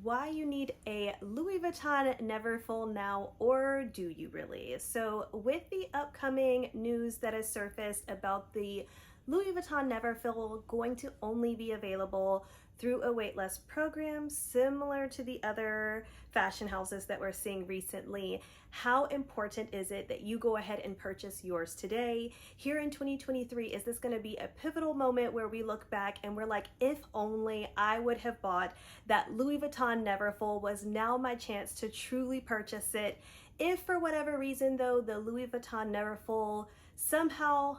why you need a Louis Vuitton Neverfull now, or do you really? So with the upcoming news that has surfaced about the Louis Vuitton Neverfull going to only be available through a waitlist program similar to the other fashion houses that we're seeing recently, how important is it that you go ahead and purchase yours today? Here in 2023, is this going to be a pivotal moment where we look back and we're like, if only I would have bought that Louis Vuitton Neverfull, was now my chance to truly purchase it? If for whatever reason though, the Louis Vuitton Neverfull somehow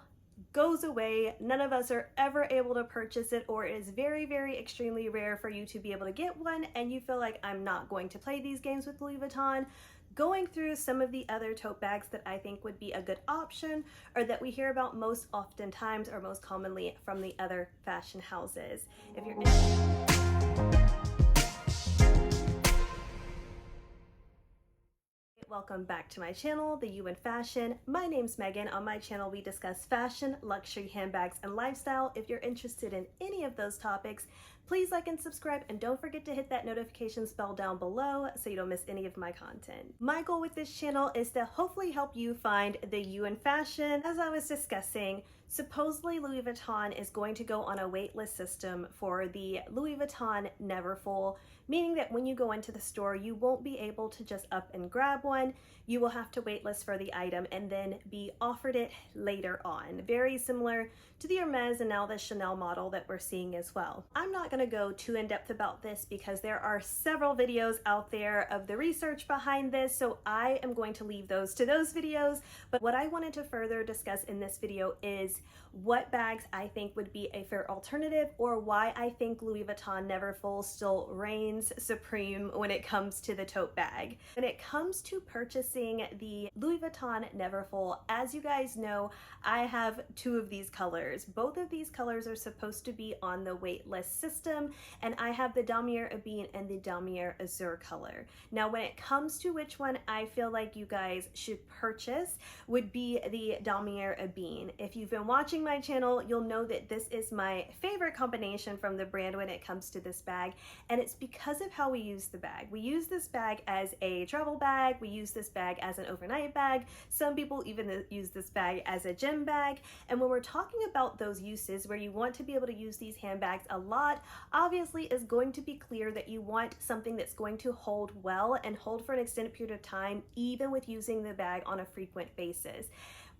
goes away, none of us are ever able to purchase it, or it is very, very extremely rare for you to be able to get one, and you feel like, I'm not going to play these games with Louis Vuitton, going through some of the other tote bags that I think would be a good option, or that we hear about most oftentimes or most commonly from the other fashion houses. If you're Welcome back to my channel, The You in Fashion. My name's Megan. On my channel, we discuss fashion, luxury, handbags, and lifestyle. If you're interested in any of those topics, please like and subscribe, and don't forget to hit that notifications bell down below so you don't miss any of my content. My goal with this channel is to hopefully help you find the you in fashion. As I was discussing, supposedly Louis Vuitton is going to go on a waitlist system for the Louis Vuitton Neverfull, meaning that when you go into the store, you won't be able to just up and grab one. You will have to waitlist for the item and then be offered it later on. Very similar to the Hermes and now the Chanel model that we're seeing as well. I'm not going to go too in depth about this because there are several videos out there of the research behind this, so I am going to leave those to those videos. But what I wanted to further discuss in this video is what bags I think would be a fair alternative, or why I think Louis Vuitton Neverfull still reigns supreme when it comes to the tote bag. When it comes to purchasing the Louis Vuitton Neverfull, as you guys know, I have two of these colors. Both of these colors are supposed to be on the waitlist system, and I have the Damier Ebene and the Damier Azur color. Now, when it comes to which one I feel like you guys should purchase, would be the Damier Ebene. If you've been watching my channel, you'll know that this is my favorite combination from the brand when it comes to this bag, and it's because of how we use the bag. We use this bag as a travel bag, we use this bag as an overnight bag, some people even use this bag as a gym bag. And when we're talking about those uses where you want to be able to use these handbags a lot, obviously is going to be clear that you want something that's going to hold well and hold for an extended period of time, even with using the bag on a frequent basis.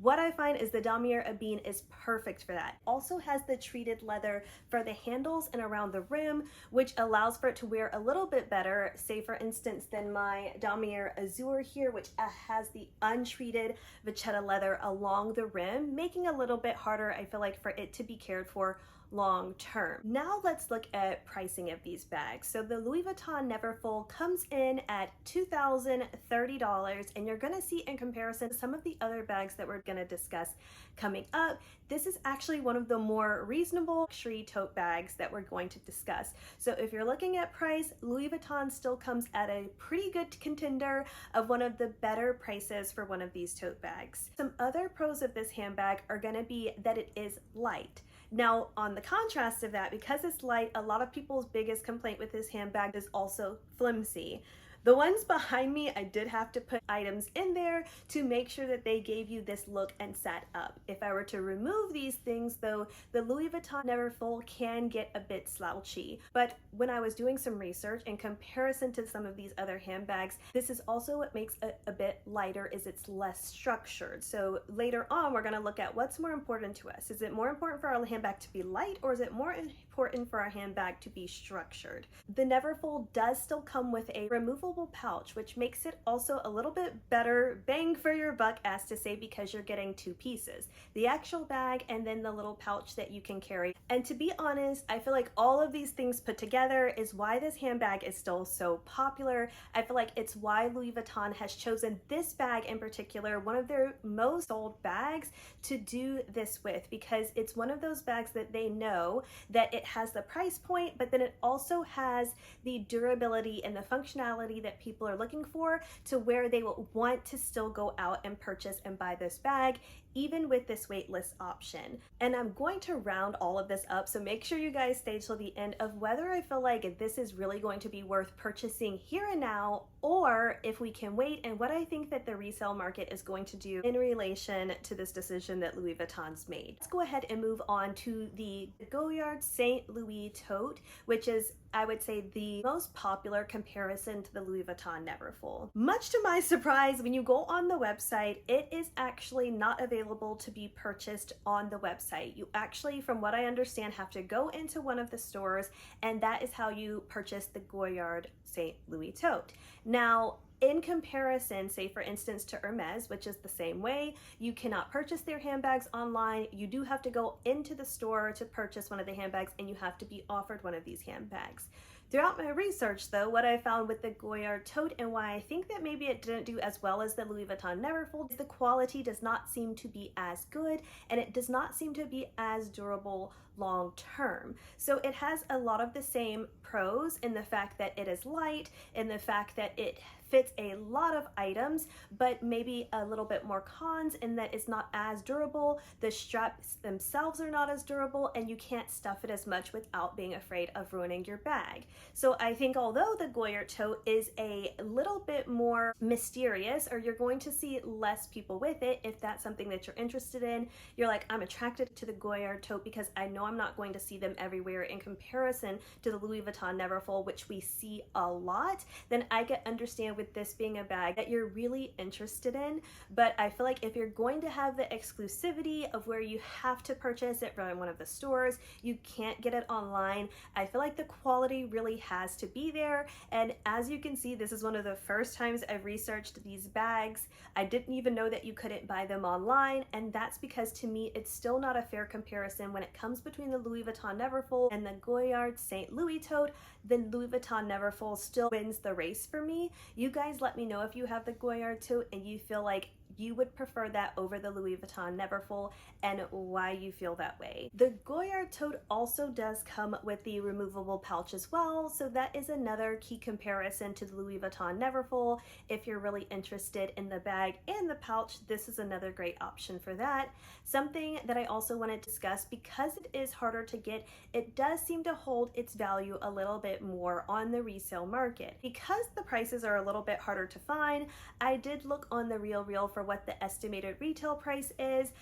What I find is the Damier Ebene is perfect for that. Also has the treated leather for the handles and around the rim, which allows for it to wear a little bit better, say for instance, than my Damier Azur here, which has the untreated vachetta leather along the rim, making a little bit harder, I feel like, for it to be cared for long term. Now let's look at pricing of these bags. So the Louis Vuitton Neverfull comes in at $2,030, and you're gonna see in comparison to some of the other bags that we're gonna discuss coming up, this is actually one of the more reasonable luxury tote bags that we're going to discuss. So if you're looking at price, Louis Vuitton still comes at a pretty good contender of one of the better prices for one of these tote bags. Some other pros of this handbag are gonna be that it is light. Now, on the contrast of that, because it's light, a lot of people's biggest complaint with this handbag is also flimsy. The ones behind me, I did have to put items in there to make sure that they gave you this look and sat up. If I were to remove these things though, the Louis Vuitton Neverfull can get a bit slouchy. But when I was doing some research in comparison to some of these other handbags, this is also what makes it a bit lighter, is it's less structured. So later on, we're gonna look at what's more important to us. Is it more important for our handbag to be light, or is it more important for our handbag to be structured? The Neverfull does still come with a removable pouch, which makes it also a little bit better bang for your buck, as to say, because you're getting two pieces, the actual bag and then the little pouch that you can carry. And to be honest, I feel like all of these things put together is why this handbag is still so popular. I feel like it's why Louis Vuitton has chosen this bag in particular, one of their most sold bags, to do this with, because it's one of those bags that they know that it has the price point, but then it also has the durability and the functionality that people are looking for, to where they will want to still go out and purchase and buy this bag, even with this waitlist option. And I'm going to round all of this up, so make sure you guys stay till the end of whether I feel like this is really going to be worth purchasing here and now, or if we can wait, and what I think that the resale market is going to do in relation to this decision that Louis Vuitton's made. Let's go ahead and move on to the Goyard St. Louis tote, which is, I would say, the most popular comparison to the Louis Vuitton Neverfull. Much to my surprise, when you go on the website, it is actually not available to be purchased on the website. You actually, from what I understand, have to go into one of the stores, and that is how you purchase the Goyard St. Louis tote. Now, in comparison, say for instance to Hermes, which is the same way, you cannot purchase their handbags online. You do have to go into the store to purchase one of the handbags, and you have to be offered one of these handbags. Throughout my research though, what I found with the Goyard tote and why I think that maybe it didn't do as well as the Louis Vuitton Neverfull is the quality does not seem to be as good, and it does not seem to be as durable long term. So it has a lot of the same pros in the fact that it is light, in the fact that it fits a lot of items, but maybe a little bit more cons in that it's not as durable. The straps themselves are not as durable, and you can't stuff it as much without being afraid of ruining your bag. So I think although the Goyard tote is a little bit more mysterious, or you're going to see less people with it, if that's something that you're interested in, you're like, I'm attracted to the Goyard tote because I know I'm not going to see them everywhere in comparison to the Louis Vuitton Neverfull, which we see a lot, then I can understand with this being a bag that you're really interested in. But I feel like if you're going to have the exclusivity of where you have to purchase it from one of the stores, you can't get it online, I feel like the quality really has to be there. And as you can see, this is one of the first times I've researched these bags. I didn't even know that you couldn't buy them online, and that's because to me it's still not a fair comparison when it comes between the Louis Vuitton Neverfull and the Goyard St. Louis tote. The Louis Vuitton Neverfull still wins the race for me. You guys let me know if you have the Goyard tote and you feel like you would prefer that over the Louis Vuitton Neverfull, and why you feel that way. The Goyard tote also does come with the removable pouch as well, so that is another key comparison to the Louis Vuitton Neverfull. If you're really interested in the bag and the pouch, this is another great option for that. Something that I also want to discuss, because it is harder to get, it does seem to hold its value a little bit more on the resale market. Because the prices are a little bit harder to find, I did look on the RealReal for what the estimated retail price is.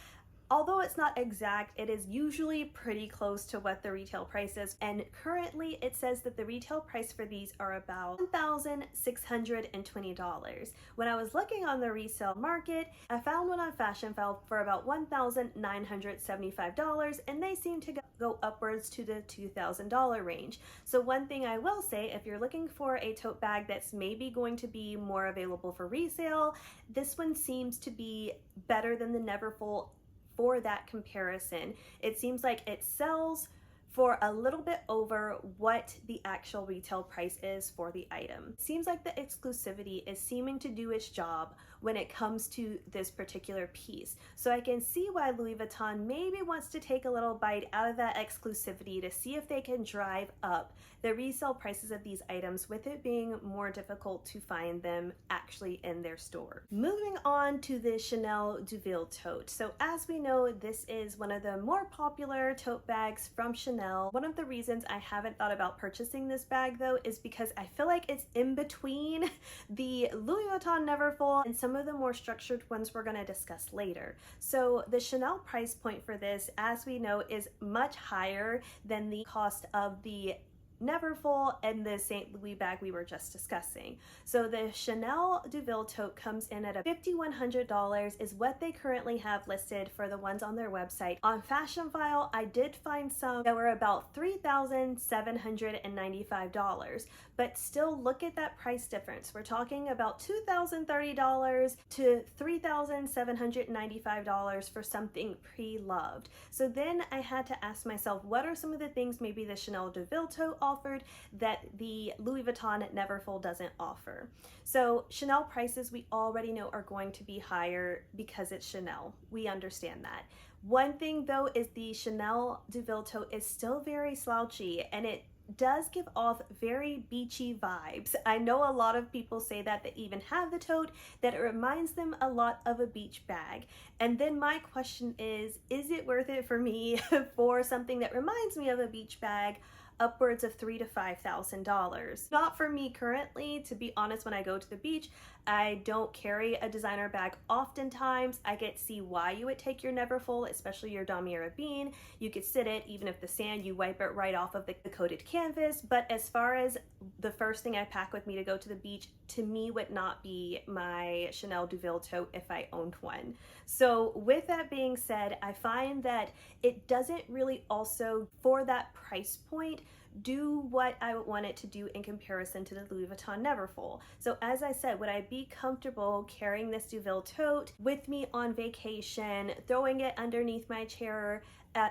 Although it's not exact, it is usually pretty close to what the retail price is, and currently it says that the retail price for these are about $1,620. When I was looking on the resale market, I found one on Fashion File for about $1,975, and they seem to go upwards to the $2,000 range. So one thing I will say, if you're looking for a tote bag that's maybe going to be more available for resale, this one seems to be better than the Neverfull for that comparison. It seems like it sells for a little bit over what the actual retail price is for the item. It seems like the exclusivity is seeming to do its job when it comes to this particular piece. So I can see why Louis Vuitton maybe wants to take a little bite out of that exclusivity to see if they can drive up the resale prices of these items, with it being more difficult to find them actually in their store. Moving on to the Chanel Deauville tote. So as we know, this is one of the more popular tote bags from Chanel. One of the reasons I haven't thought about purchasing this bag though is because I feel like it's in between the Louis Vuitton Neverfull and some of the more structured ones we're going to discuss later. So the Chanel price point for this, as we know, is much higher than the cost of the Neverfull and the St. Louis bag we were just discussing. So the Chanel Deauville tote comes in at $5,100 is what they currently have listed for the ones on their website. On Fashion File, I did find some that were about $3,795, but still look at that price difference. We're talking about $2,030 to $3,795 for something pre-loved. So then I had to ask myself, what are some of the things maybe the Chanel Deauville tote offered that the Louis Vuitton Neverfull doesn't offer? So Chanel prices we already know are going to be higher because it's Chanel. We understand that. One thing though is the Chanel Deauville tote is still very slouchy, and it does give off very beachy vibes. I know a lot of people say that even have the tote, that it reminds them a lot of a beach bag. And then my question is it worth it for me for something that reminds me of a beach bag? Upwards of $3,000 to $5,000. Not for me currently, to be honest. When I go to the beach, I don't carry a designer bag oftentimes. I get to see why you would take your Neverfull, especially your Damier Ebene. You could sit it, even if the sand, you wipe it right off of the coated canvas. But as far as the first thing I pack with me to go to the beach, to me would not be my Chanel Deauville tote if I owned one. So with that being said, I find that it doesn't really also, for that price point, do what I would want it to do in comparison to the Louis Vuitton Neverfull. So as I said, would I be comfortable carrying this Deauville tote with me on vacation, throwing it underneath my chair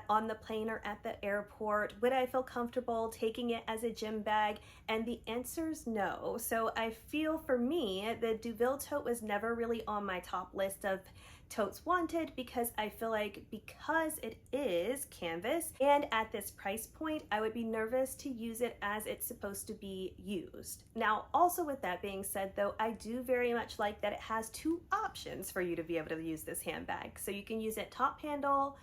on the plane or at the airport? Would I feel comfortable taking it as a gym bag? And the answer is no. So I feel for me, the Deauville tote was never really on my top list of totes wanted, because I feel like because it is canvas and at this price point, I would be nervous to use it as it's supposed to be used. Now, also with that being said though, I do very much like that it has two options for you to be able to use this handbag. So you can use it top handle,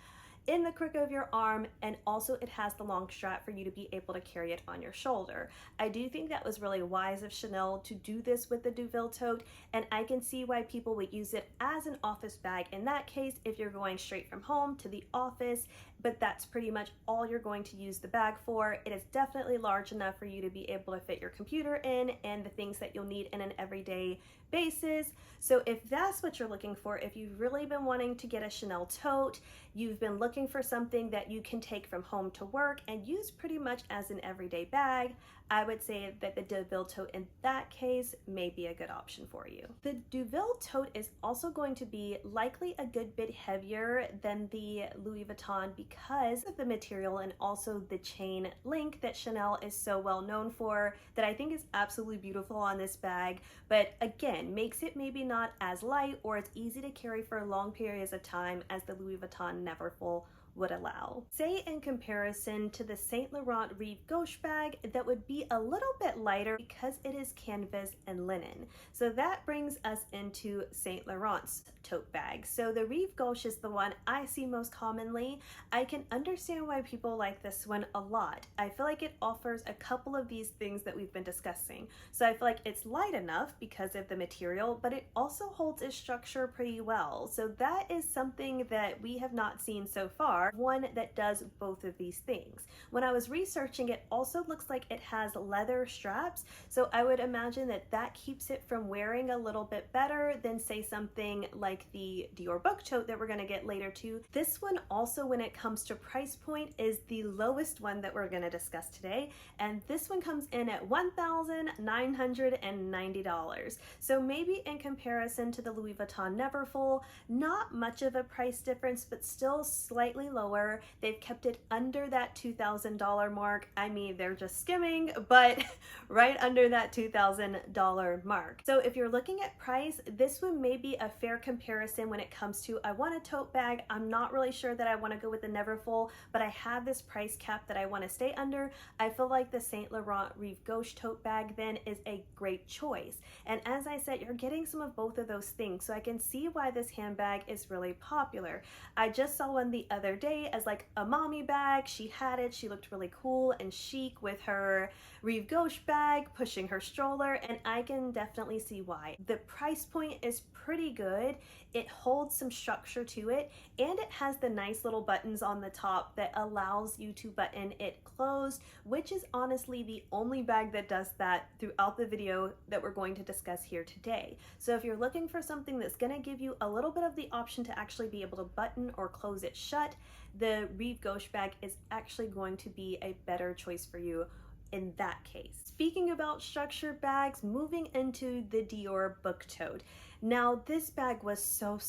in the crook of your arm, and also it has the long strap for you to be able to carry it on your shoulder. I do think that was really wise of Chanel to do this with the Deauville tote, and I can see why people would use it as an office bag in that case if you're going straight from home to the office, but that's pretty much all you're going to use the bag for. It is definitely large enough for you to be able to fit your computer in and the things that you'll need in an everyday basis. So if that's what you're looking for, if you've really been wanting to get a Chanel tote, you've been looking for something that you can take from home to work and use pretty much as an everyday bag, I would say that the Deauville tote in that case may be a good option for you. The Deauville tote is also going to be likely a good bit heavier than the Louis Vuitton because of the material and also the chain link that Chanel is so well known for, that I think is absolutely beautiful on this bag, but again, makes it maybe not as light or as easy to carry for long periods of time as the Louis Vuitton Neverfull would allow. Say in comparison to the Saint Laurent Rive Gauche bag, that would be a little bit lighter because it is canvas and linen. So that brings us into Saint Laurent's tote bag. So the Rive Gauche is the one I see most commonly. I can understand why people like this one a lot. I feel like it offers a couple of these things that we've been discussing. So I feel like it's light enough because of the material, but it also holds its structure pretty well. So that is something that we have not seen so far, one that does both of these things. When I was researching, it also looks like it has leather straps, so I would imagine that that keeps it from wearing a little bit better than say something like the Dior book tote that we're going to get later too. This one also, when it comes to price point, is the lowest one that we're going to discuss today, and this one comes in at $1,990. So maybe in comparison to the Louis Vuitton Neverfull, not much of a price difference, but still slightly lower. They've kept it under that $2,000 mark. I mean, they're just skimming, but right under that $2,000 mark. So if you're looking at price, this one may be a fair comparison when it comes to, I want a tote bag, I'm not really sure that I want to go with the Neverfull, but I have this price cap that I want to stay under. I feel like the Saint Laurent Rive Gauche tote bag then is a great choice. And as I said, you're getting some of both of those things, so I can see why this handbag is really popular. I just saw one the other day as like a mommy bag. She had it, she looked really cool and chic with her Rive Gauche bag, pushing her stroller, and I can definitely see why. The price point is pretty good. It holds some structure to it, and it has the nice little buttons on the top that allows you to button it closed, which is honestly the only bag that does that throughout the video that we're going to discuss here today. So if you're looking for something that's going to give you a little bit of the option to actually be able to button or close it shut, the Rive Gauche bag is actually going to be a better choice for you in that case. Speaking about structured bags, moving into the Dior book tote. Now, this bag was so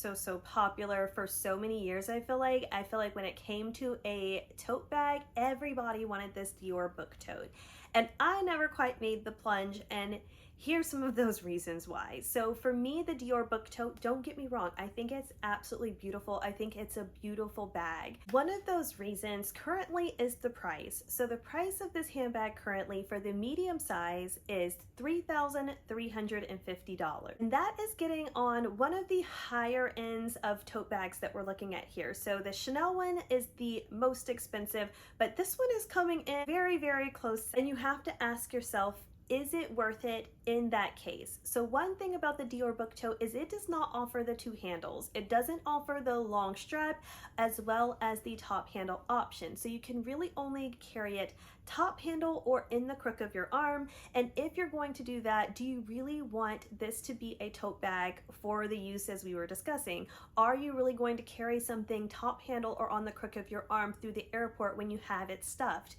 popular for so many years. I feel like when it came to a tote bag, everybody wanted this Dior book tote. and I never quite made the plunge, and here's some of those reasons why. So for me, the Dior book tote, don't get me wrong, I think it's absolutely beautiful. I think it's a beautiful bag. One of those reasons currently is the price. So the price of this handbag currently for the medium size is $3,350. And that is getting on one of the higher ends of tote bags that we're looking at here. So the Chanel one is the most expensive, but this one is coming in very, very close. And you have to ask yourself, is it worth it in that case? So one thing about the Dior book tote is it does not offer the two handles. It doesn't offer the long strap as well as the top handle option. So you can really only carry it top handle or in the crook of your arm. And if you're going to do that, do you really want this to be a tote bag for the use as we were discussing? Are you really going to carry something top handle or on the crook of your arm through the airport when you have it stuffed?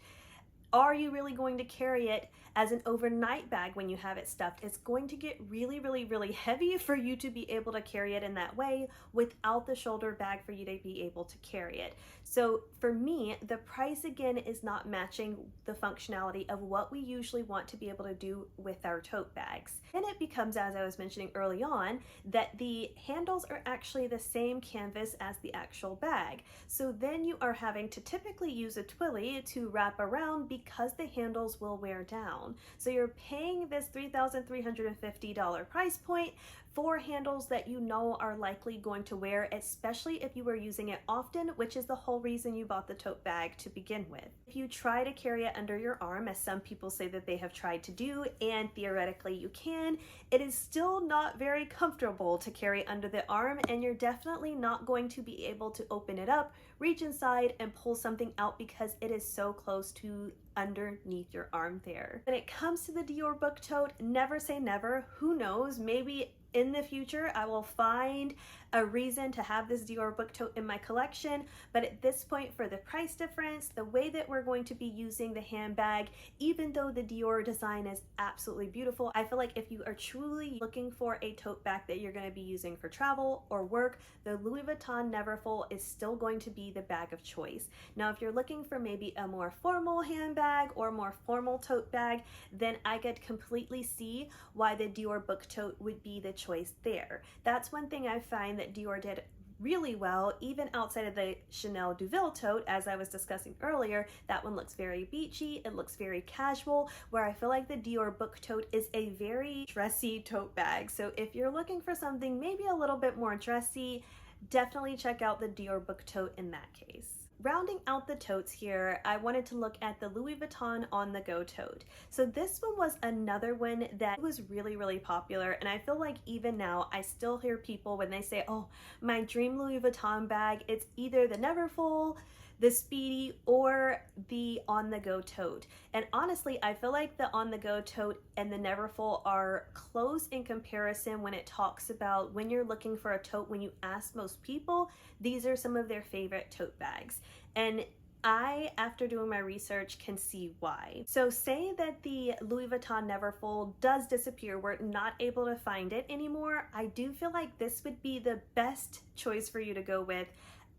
Are you really going to carry it as an overnight bag when you have it stuffed? It's going to get really, really, really heavy for you to be able to carry it in that way without the shoulder bag for you to be able to carry it. So for me, the price again is not matching the functionality of what we usually want to be able to do with our tote bags. And it becomes, as I was mentioning early on, that the handles are actually the same canvas as the actual bag. So then you are having to typically use a twilly to wrap around because the handles will wear down. So you're paying this $3,350 price point for handles that you know are likely going to wear, especially if you were using it often, which is the whole reason you bought the tote bag to begin with. If you try to carry it under your arm, as some people say that they have tried to do, and theoretically you can, it is still not very comfortable to carry under the arm, and you're definitely not going to be able to open it up, reach inside, and pull something out because it is so close to underneath your arm there. When it comes to the Dior book tote, never say never. Who knows, maybe in the future I will find a reason to have this Dior book tote in my collection, but at this point, for the price difference, the way that we're going to be using the handbag, even though the Dior design is absolutely beautiful, I feel like if you are truly looking for a tote bag that you're going to be using for travel or work, the Louis Vuitton Neverfull is still going to be the bag of choice. Now, if you're looking for maybe a more formal handbag or more formal tote bag, then I could completely see why the Dior book tote would be the choice there. That's one thing I find that Dior did really well, even outside of the Chanel Deauville tote, as I was discussing earlier. That one looks very beachy, it looks very casual, where I feel like the Dior book tote is a very dressy tote bag. So if you're looking for something maybe a little bit more dressy, definitely check out the Dior book tote in that case. Rounding out the totes here, I wanted to look at the Louis Vuitton On The Go tote. So this one was another one that was really, really popular, and I feel like even now I still hear people when they say, oh, my dream Louis Vuitton bag, it's either the Neverfull, the Speedy, or the On The Go tote. And honestly, I feel like the On The Go tote and the Neverfull are close in comparison when it talks about when you're looking for a tote. When you ask most people, these are some of their favorite tote bags. And I, after doing my research, can see why. So say that the Louis Vuitton Neverfull does disappear, we're not able to find it anymore, I do feel like this would be the best choice for you to go with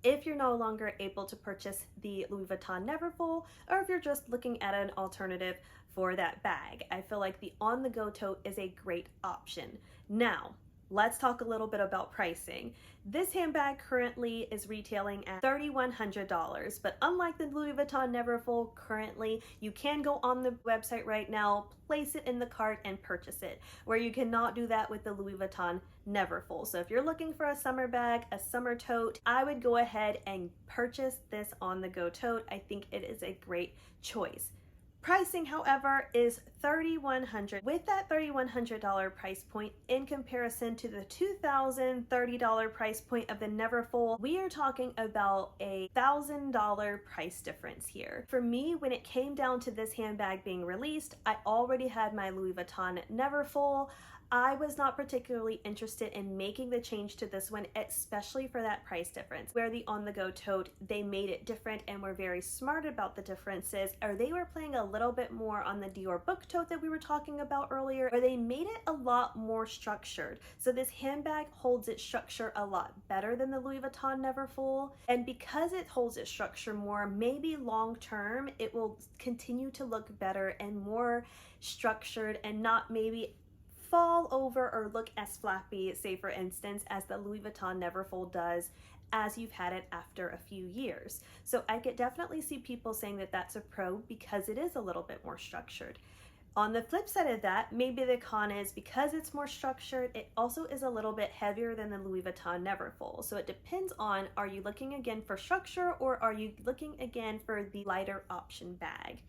if you're no longer able to purchase the Louis Vuitton Neverfull, or if you're just looking at an alternative for that bag. I feel like the On The Go tote is a great option. Now, let's talk a little bit about pricing. This handbag currently is retailing at $3,100, but unlike the Louis Vuitton Neverfull currently, you can go on the website right now, place it in the cart, and purchase it, where you cannot do that with the Louis Vuitton Neverfull. So if you're looking for a summer bag, a summer tote, I would go ahead and purchase this On The Go tote. I think it is a great choice. Pricing, however, is $3,100. With that $3,100 price point in comparison to the $2,030 price point of the Neverfull, we are talking about a $1,000 price difference here. For me, when it came down to this handbag being released, I already had my Louis Vuitton Neverfull. I was not particularly interested in making the change to this one, especially for that price difference. Where the On The Go tote, they made it different and were very smart about the differences, or they were playing a little bit more on the Dior book tote that we were talking about earlier, where they made it a lot more structured. So this handbag holds its structure a lot better than the Louis Vuitton Neverfull. And because it holds its structure more, maybe long term, it will continue to look better and more structured and not maybe fall over or look as flappy, say for instance, as the Louis Vuitton Neverfull does as you've had it after a few years. So I could definitely see people saying that that's a pro because it is a little bit more structured. On the flip side of that, maybe the con is because it's more structured, it also is a little bit heavier than the Louis Vuitton Neverfull. So it depends on, are you looking again for structure or are you looking again for the lighter option bag?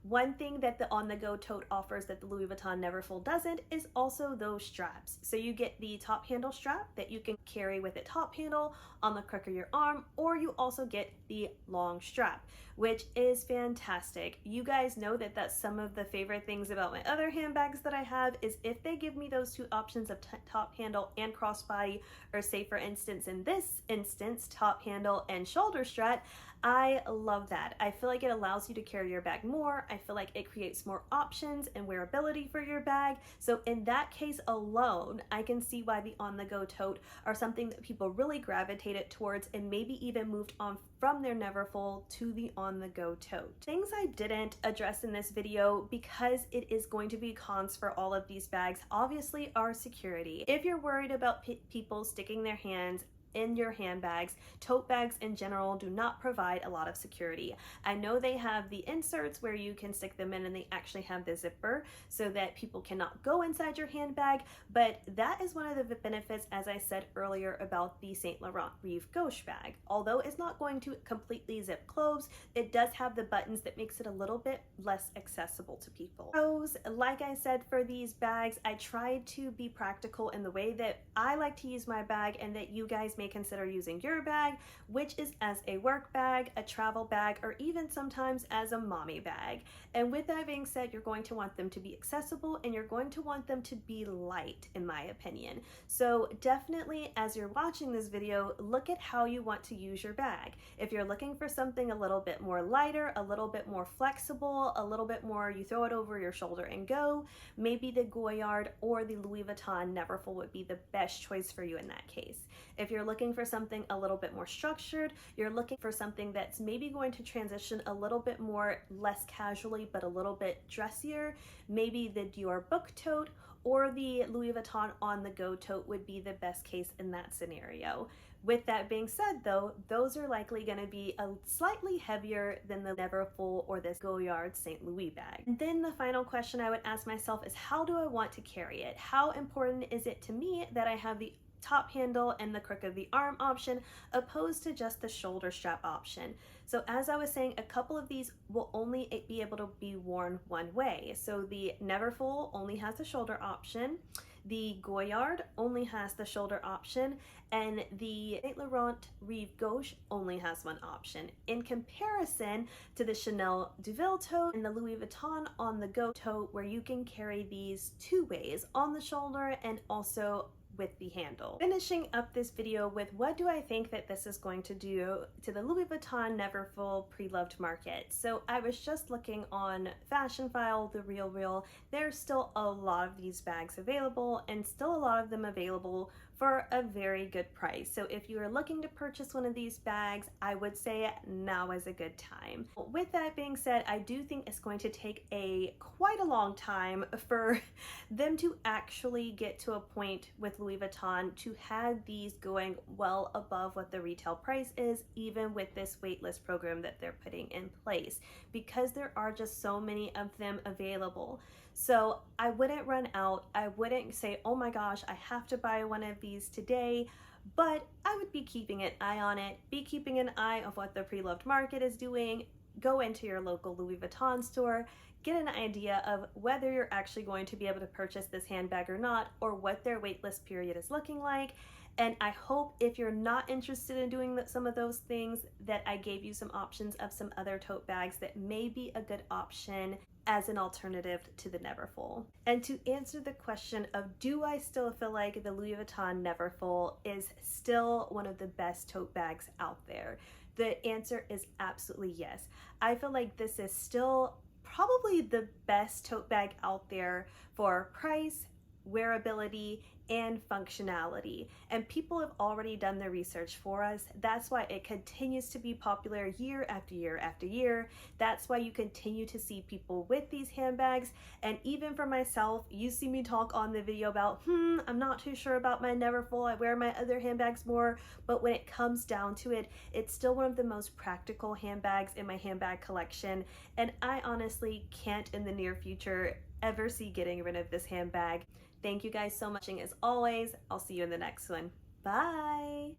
One thing that the on-the-go tote offers that the Louis Vuitton Neverfull doesn't is also those straps. So you get the top handle strap that you can carry with a top handle on the crook of your arm, or you also get the long strap, which is fantastic. You guys know that that's some of the favorite things about my other handbags that I have is if they give me those two options of top handle and crossbody, or say for instance in this instance, top handle and shoulder strap, I love that. I feel like it allows you to carry your bag more. I feel like it creates more options and wearability for your bag. So in that case alone, I can see why the on-the-go tote are something that people really gravitated towards and maybe even moved on from their Neverfull to the on-the-go tote. Things I didn't address in this video because it is going to be cons for all of these bags, obviously, are security. If you're worried about people sticking their hands in your handbags, tote bags in general do not provide a lot of security. I know they have the inserts where you can stick them in and they actually have the zipper so that people cannot go inside your handbag, but that is one of the benefits, as I said earlier, about the Saint Laurent Rive Gauche bag. Although it's not going to completely zip close, it does have the buttons that makes it a little bit less accessible to people. Pros, like I said, for these bags, I tried to be practical in the way that I like to use my bag and that you guys may consider using your bag, which is as a work bag, a travel bag, or even sometimes as a mommy bag. And with that being said, you're going to want them to be accessible and you're going to want them to be light, in my opinion. So definitely, as you're watching this video, look at how you want to use your bag. If you're looking for something a little bit more lighter, a little bit more flexible, a little bit more you throw it over your shoulder and go, maybe the Goyard or the Louis Vuitton Neverfull would be the best choice for you in that case. If you're looking for something a little bit more structured, you're looking for something that's maybe going to transition a little bit more less casually but a little bit dressier, maybe the Dior book tote or the Louis Vuitton on-the-go tote would be the best case in that scenario. With that being said though, those are likely going to be a slightly heavier than the Neverfull or this Goyard St. Louis bag. And then the final question I would ask myself is, how do I want to carry it? How important is it to me that I have the top handle and the crook of the arm option opposed to just the shoulder strap option? So as I was saying, a couple of these will only be able to be worn one way. So the Neverfull only has the shoulder option, the Goyard only has the shoulder option, and the Saint Laurent Rive Gauche only has one option. In comparison to the Chanel Deauville tote and the Louis Vuitton on-the-go tote, where you can carry these two ways, on the shoulder and also with the handle. Finishing up this video with what do I think that this is going to do to the Louis Vuitton Neverfull pre-loved market. So I was just looking on Fashion File, The Real. There's still a lot of these bags available and still a lot of them available for a very good price. So if you are looking to purchase one of these bags, I would say now is a good time. With that being said, I do think it's going to take quite a long time for them to actually get to a point with Louis Vuitton to have these going well above what the retail price is, even with this waitlist program that they're putting in place, because there are just so many of them available. So I wouldn't run out. I wouldn't say, oh my gosh, I have to buy one of these today, but I would be keeping an eye on it, be keeping an eye of what the pre-loved market is doing, go into your local Louis Vuitton store, get an idea of whether you're actually going to be able to purchase this handbag or not, or what their waitlist period is looking like. And I hope if you're not interested in doing some of those things, that I gave you some options of some other tote bags that may be a good option as an alternative to the Neverfull. And to answer the question of, do I still feel like the Louis Vuitton Neverfull is still one of the best tote bags out there? The answer is absolutely yes. I feel like this is still probably the best tote bag out there for price, wearability, and functionality. And people have already done the research for us. That's why it continues to be popular year after year after year. That's why you continue to see people with these handbags. And even for myself, you see me talk on the video about, I'm not too sure about my Neverfull. I wear my other handbags more. But when it comes down to it, it's still one of the most practical handbags in my handbag collection. And I honestly can't in the near future ever see getting rid of this handbag. Thank you guys so much, and as always, I'll see you in the next one. Bye!